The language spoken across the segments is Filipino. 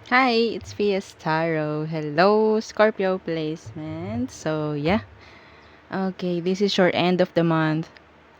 Hi, it's PS Taro. Hello, Scorpio placement. So, yeah. Okay, this is your end of the month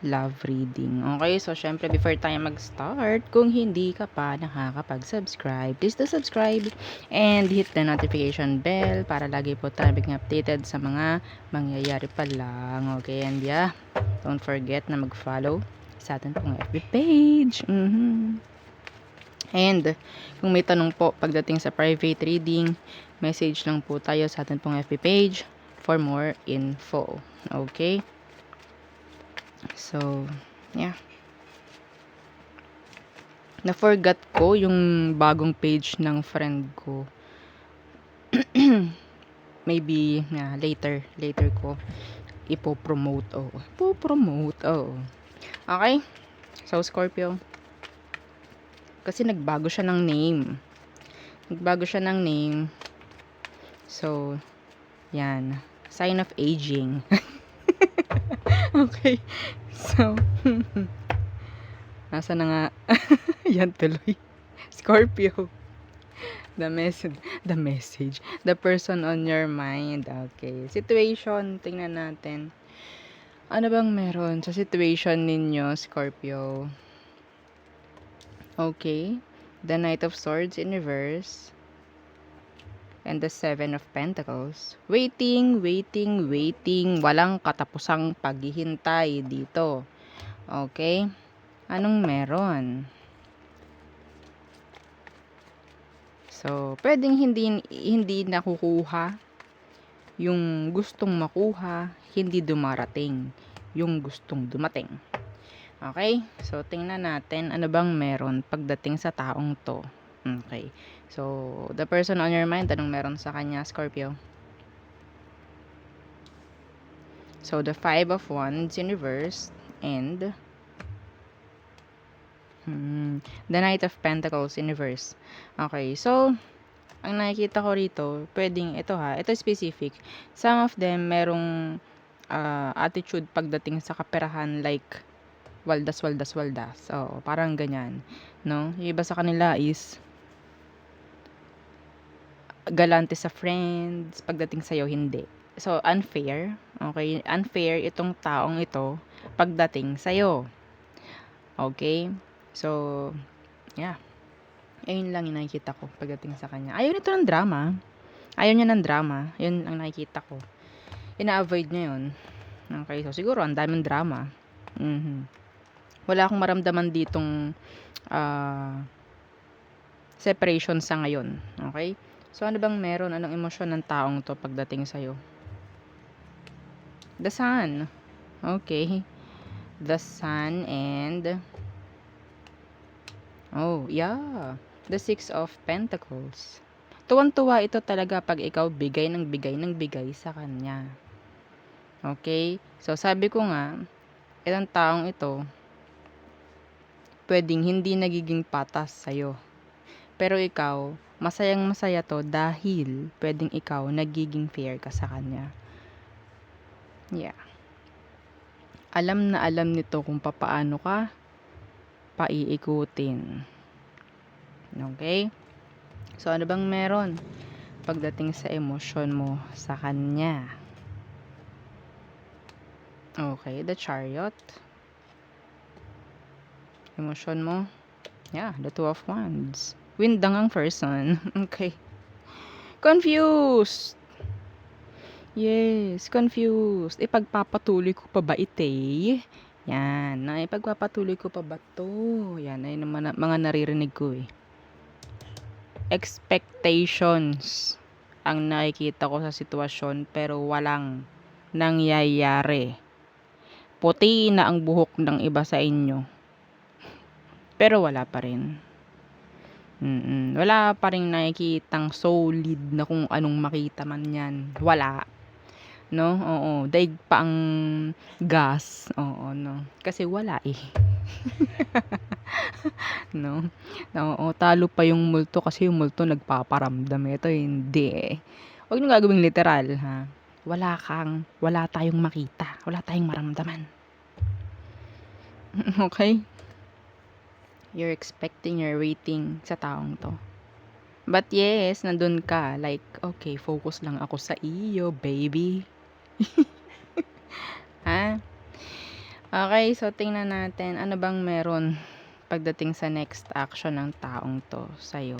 love reading. Okay, so syempre before tayo mag-start, kung hindi ka pa nakakapag-subscribe, please do subscribe and hit the notification bell para lagi po tayo maging updated sa mga mangyayari pa lang. Okay, and yeah, don't forget na mag-follow sa atin pong FB page. And kung may tanong po pagdating sa private reading, message lang po tayo sa atin pong FB page for more info. Okay? So, yeah. Na-forgot ko yung bagong page ng friend ko. Maybe later ko ipo-promote. Okay? So, Scorpio. Kasi nagbago siya ng name. So, yan. Sign of aging. Okay. So, nasa na nga. Yan tuloy. Scorpio. The message. The person on your mind. Okay. Situation. Tingnan natin. Ano bang meron sa situation ninyo, Scorpio? Okay. The Knight of Swords in reverse. And the Seven of Pentacles. Waiting. Walang katapusang paghihintay dito. Okay. Anong meron? So, pwedeng hindi nakukuha yung gustong makuha, hindi dumarating yung gustong dumating. Okay? So, tingnan natin ano bang meron pagdating sa taong to. Okay. So, the person on your mind, anong meron sa kanya, Scorpio? So, the Five of Wands in reverse and the Knight of Pentacles in reverse. Okay. So, ang nakikita ko rito, pwedeng ito specific. Some of them merong attitude pagdating sa kaperahan like waldas. So, parang ganyan, no? Yung iba sa kanila is galante sa friends, pagdating sa'yo hindi. So, unfair. Okay? Unfair itong taong ito pagdating sa'yo. Okay? So, yeah. Ayun lang yung nakikita ko pagdating sa kanya. Ayaw nito ng drama. Ayaw niya ng drama. Yun ang nakikita ko. Ina-avoid niya yun. Okay, so siguro ang daming drama. Wala akong maramdaman ditong separation sa ngayon. Okay? So ano bang meron? Anong emosyon ng taong to pagdating sa'yo? The Sun. Okay. The Sun and the Six of Pentacles. Tuwang-tuwa ito talaga pag ikaw bigay ng bigay sa kanya. Okay? So, sabi ko nga, itong taong ito, pwedeng hindi nagiging patas sa'yo. Pero ikaw, masayang-masaya to dahil pwedeng ikaw nagiging fair ka sa kanya. Yeah. Alam na alam nito kung papaano ka paiikutin. Okay? So, ano bang meron pagdating sa emosyon mo sa kanya? Okay, the Chariot. Emosyon mo? Yeah, the Two of Wands. Windang ang person. Okay. Confused. Yes, confused. Ipagpapatuloy ko pa ba ite? Yan. Ipagpapatuloy ko pa ba to? Yan. Ay naman mga naririnig ko eh. Expectations ang nakikita ko sa sitwasyon pero walang nangyayari. Puti na ang buhok ng iba sa inyo. Pero wala pa rin. Wala pa rin nakikitang solid na kung anong makita man yan. Wala. No? Oo. Daig pa ang gas. Oo, no? Kasi wala eh. No? Oo, talo pa yung multo kasi yung multo nagpaparamdam. Ito hindi eh. Huwag nyo gagawing literal, ha? Wala tayong makita. Wala tayong maramdaman. Okay? You're waiting sa taong to. But yes, nandun ka. Like, okay, focus lang ako sa iyo, baby. Ha? Okay, so tingnan natin ano bang meron pagdating sa next action ng taong to sa'yo.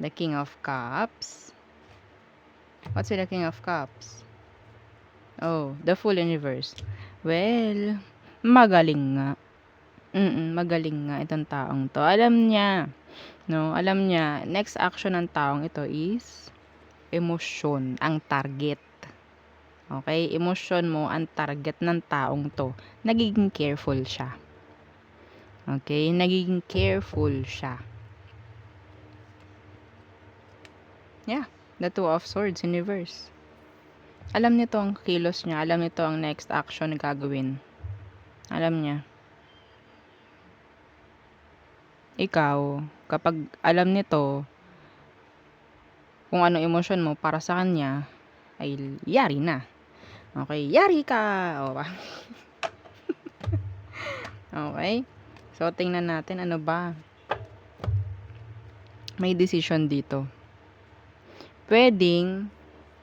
The King of Cups. What's with the King of Cups? Oh, the Full Universe. Well, magaling nga. Magaling nga itong taong to. Alam niya, no? Alam niya, next action ng taong ito is emosyon ang target. Okay? Emosyon mo ang target ng taong to. Nagiging careful siya. Okay? Nagiging careful siya. Yeah, the Two of Swords Universe. Alam nito ang kilos niya. Alam nito ang next action na gagawin. Alam niya. Ikaw, kapag alam nito kung anong emosyon mo para sa kanya, ay yari na. Okay, yari ka! O ba? Okay? So, tingnan natin ano ba. May decision dito. Pwedeng,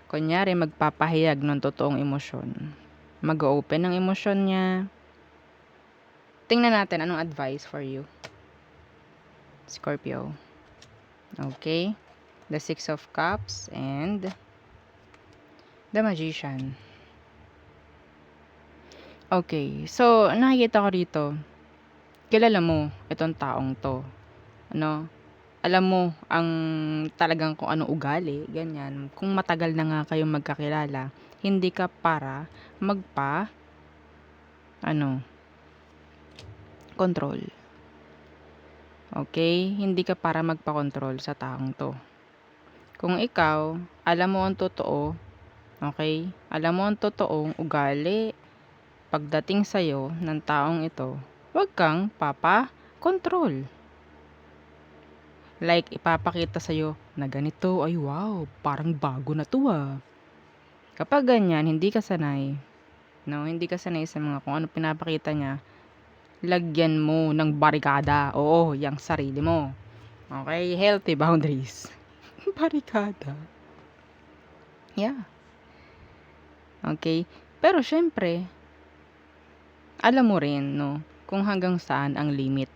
kunyari, magpapahayag ng totoong emosyon. Mag-open ng emosyon niya. Tingnan natin anong advice for you. Scorpio. Okay? The Six of Cups and the Magician. Okay. So, nakikita ko rito, kilala mo itong taong to. Ano? Alam mo ang talagang kung anong ugali, ganyan. Kung matagal na nga kayong magkakilala, hindi ka para control. Okay? Hindi ka para magpa-control sa taong to. Kung ikaw, alam mo ang totoo, okay? Alam mo ang totoong ugali pagdating sa'yo ng taong ito, huwag kang papa-control. Like, ipapakita sa'yo na ganito, ay wow, parang bago na to ah. Kapag ganyan, hindi ka sanay, no? Hindi ka sanay sa mga kung ano pinapakita niya, lagyan mo ng barikada. Oo, yung sarili mo. Okay? Healthy boundaries. Barikada. Yeah. Okay? Pero syempre, alam mo rin, no, kung hanggang saan ang limit.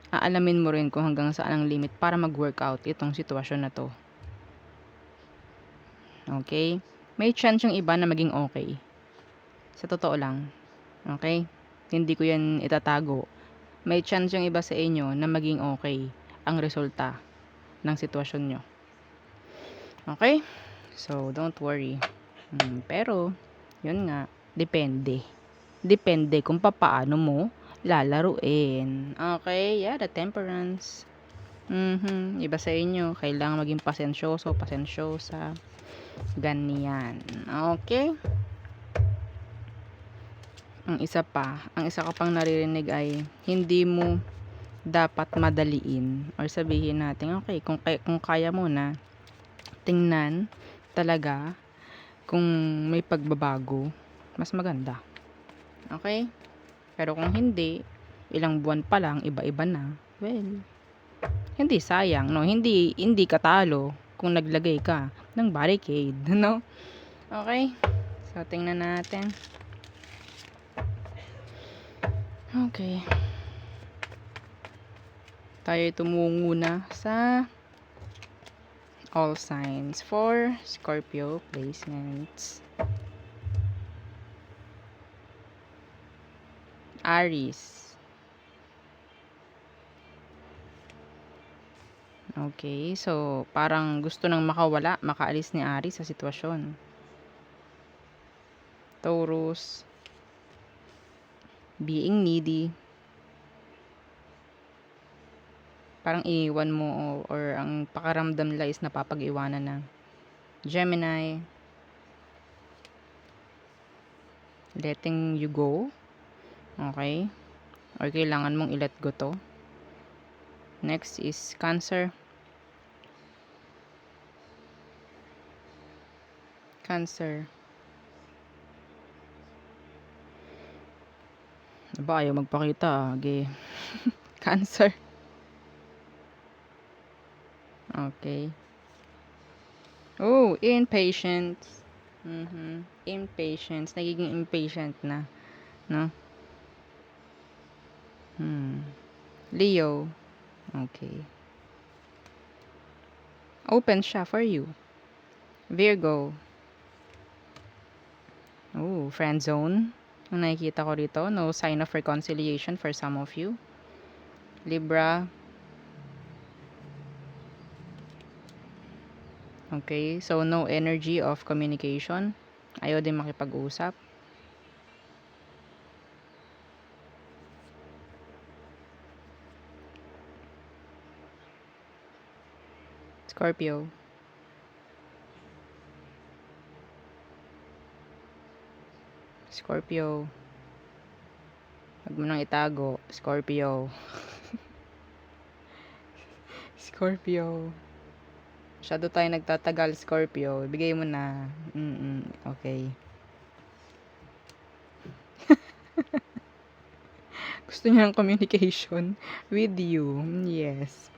Aalamin mo rin kung hanggang saan ang limit para mag-workout itong sitwasyon na to. Okay? May chance yung iba na maging okay. Sa totoo lang. Okay? Hindi ko yan itatago. May chance yung iba sa inyo na maging okay ang resulta ng sitwasyon nyo. Okay? So, don't worry. Pero, yun nga, depende. Depende kung paano mo lalaruin. Okay? Yeah, the temperance. Iba sa inyo, kailangan maging pasensyoso, pasensyosa. Ganyan. Okay? Ang isa ko pang naririnig ay hindi mo dapat madaliin or sabihin natin, okay, kung kaya mo na tingnan talaga kung may pagbabago, mas maganda. Okay? Pero kung hindi, ilang buwan pa lang, iba-iba na, well, hindi sayang, no? Hindi ka talo kung naglagay ka ng barricade, no? Okay? So, tingnan natin. Okay. Tayo tumungo na sa all signs for Scorpio placements. Aries. Okay, so parang gusto nang makaalis ni Aries sa sitwasyon. Taurus. Being needy. Parang iiwan mo or ang pakaramdam nila is napapag-iwanan na. Gemini. Letting you go. Okay. Or kailangan mong i-let go to. Next is Cancer. Cancer. Ba, ayaw magpakita. Okay. Cancer. Okay. Oh, impatience. Impatience. Nagiging impatient na, no? Leo. Okay. Open siya for you. Virgo. Oh, friend zone. Ang nakikita ko rito, no sign of reconciliation for some of you. Libra. Okay, so no energy of communication. Ayaw din makipag-usap. Scorpio. Scorpio. Huwag mo nang itago. Scorpio. Scorpio. Masyado tayo nagtatagal, Scorpio. Bigay mo na. Okay. Gusto niya ng communication with you. Yes.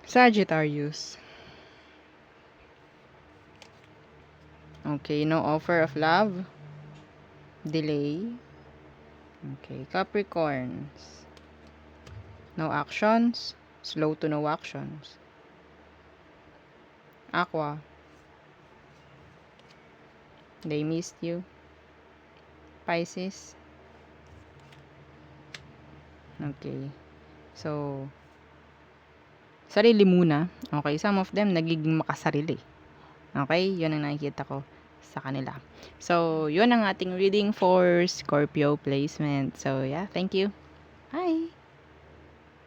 Sagittarius. Okay, no offer of love. Delay. Okay, Capricorns. No actions. Slow to no actions. Aqua. They missed you. Pisces. Okay. So, sarili muna. Okay, some of them nagiging makasarili. Okay, yun ang nakikita ko sa kanila. So, yun ang ating reading for Scorpio placement. So, yeah, thank you. Bye!